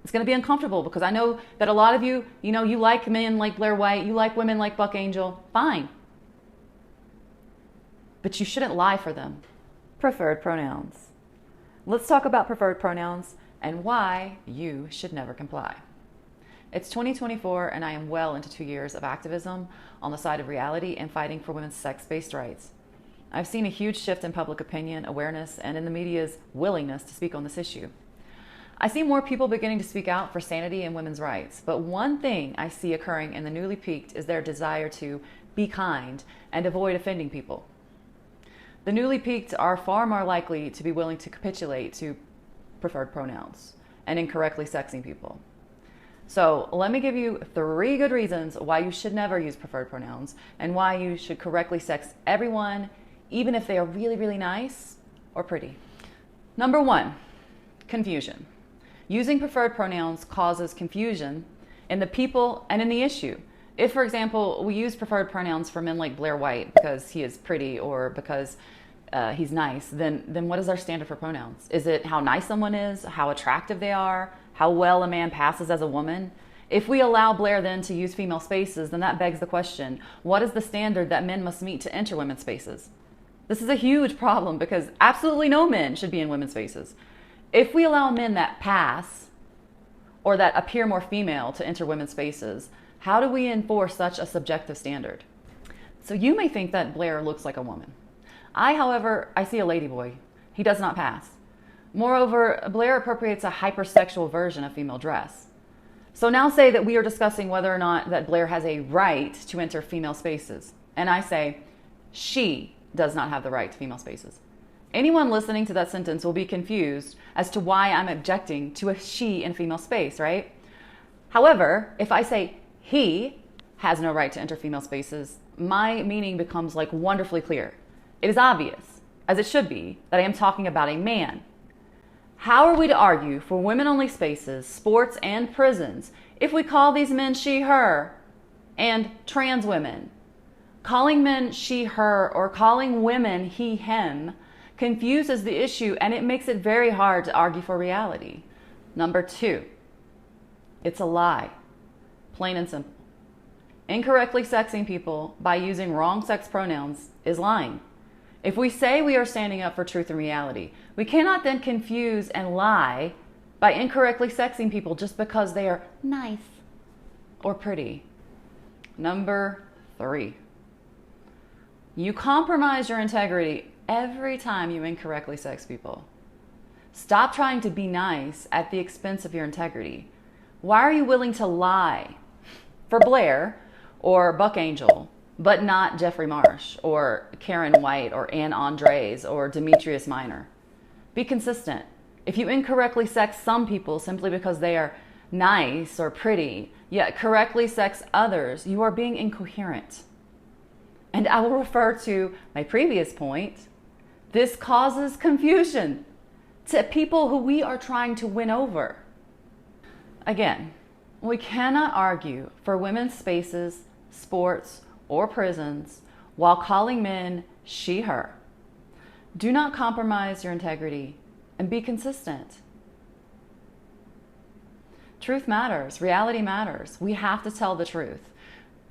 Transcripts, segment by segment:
It's going to be uncomfortable because I know that a lot of you, you like men like Blair White, you like women like Buck Angel. Fine. But you shouldn't lie for them. Preferred pronouns. Let's talk about preferred pronouns and why you should never comply. It's 2024 and I am well into 2 years of activism on the side of reality and fighting for women's sex-based rights. I've seen a huge shift in public opinion, awareness, and in the media's willingness to speak on this issue. I see more people beginning to speak out for sanity and women's rights, but one thing I see occurring in the newly peaked is their desire to be kind and avoid offending people. The newly peaked are far more likely to be willing to capitulate to preferred pronouns and incorrectly sexing people. So let me give you 3 good reasons why you should never use preferred pronouns and why you should correctly sex everyone, even if they are really, really nice or pretty. Number 1, confusion. Using preferred pronouns causes confusion in the people and in the issue. If, for example, we use preferred pronouns for men like Blair White because he is pretty or because he's nice, then what is our standard for pronouns? Is it how nice someone is, how attractive they are, how well a man passes as a woman? If we allow Blair then to use female spaces, then that begs the question, what is the standard that men must meet to enter women's spaces? This is a huge problem because absolutely no men should be in women's spaces. If we allow men that pass or that appear more female to enter women's spaces, how do we enforce such a subjective standard? So you may think that Blair looks like a woman. However, I see a ladyboy. He does not pass. Moreover, Blair appropriates a hypersexual version of female dress. So now say that we are discussing whether or not that Blair has a right to enter female spaces. And I say, she does not have the right to female spaces. Anyone listening to that sentence will be confused as to why I'm objecting to a she in female space, right? However, if I say he has no right to enter female spaces, my meaning becomes like wonderfully clear. It is obvious, as it should be, that I am talking about a man. How are we to argue for women-only spaces, sports, and prisons if we call these men she, her, and trans women? Calling men she, her, or calling women he, him confuses the issue and it makes it very hard to argue for reality. Number 2, it's a lie. Plain and simple. Incorrectly sexing people by using wrong sex pronouns is lying. If we say we are standing up for truth and reality, we cannot then confuse and lie by incorrectly sexing people just because they are nice or pretty. Number 3, you compromise your integrity every time you incorrectly sex people. Stop trying to be nice at the expense of your integrity. Why are you willing to lie for Blair or Buck Angel, but not Jeffrey Marsh or Karen White or Ann Andres or Demetrius Minor? Be consistent. If you incorrectly sex some people simply because they are nice or pretty, yet correctly sex others, you are being incoherent. And I will refer to my previous point. This causes confusion to people who we are trying to win over. Again, we cannot argue for women's spaces, sports, or prisons while calling men she, her. Do not compromise your integrity and be consistent. Truth matters. Reality matters. We have to tell the truth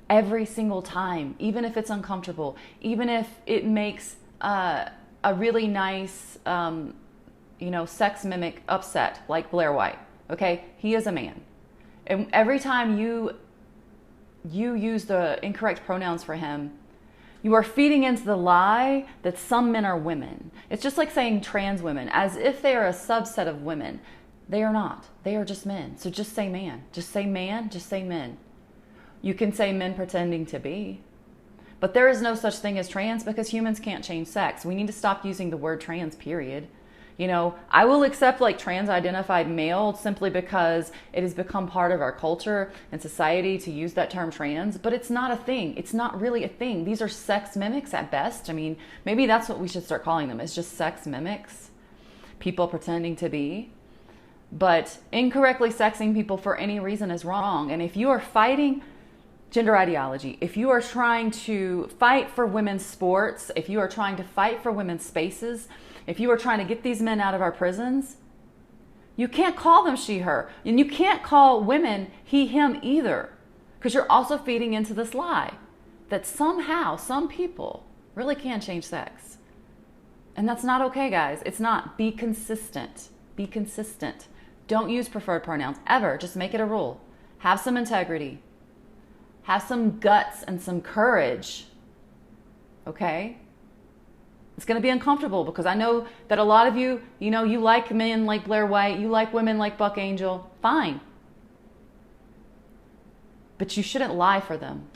every single time, even if it's uncomfortable, even if it makes a really nice, sex mimic upset like Blair White. Okay, he is a man, and every time you use the incorrect pronouns for him, you are feeding into the lie that some men are women. It's just like saying trans women, as if they are a subset of women. They are not. They are just men. So just say man. Just say man. Just say men. You can say men pretending to be. But there is no such thing as trans because humans can't change sex. We need to stop using the word trans, period. I will accept like trans-identified male simply because it has become part of our culture and society to use that term trans, but it's not a thing. It's not really a thing. These are sex mimics at best. I mean, maybe that's what we should start calling them. It's just sex mimics, people pretending to be. But incorrectly sexing people for any reason is wrong. And if you are fighting gender ideology, if you are trying to fight for women's sports, if you are trying to fight for women's spaces, if you are trying to get these men out of our prisons, You can't call them she, her. And you can't call women he, him either. Because you're also feeding into this lie that somehow some people really can change sex. And that's not okay, guys. It's not. Be consistent. Be consistent. Don't use preferred pronouns ever. Just make it a rule. Have some integrity. Have some guts and some courage. Okay? It's going to be uncomfortable because I know that a lot of you, you know, you like men like Blair White, you like women like Buck Angel. Fine. But you shouldn't lie for them.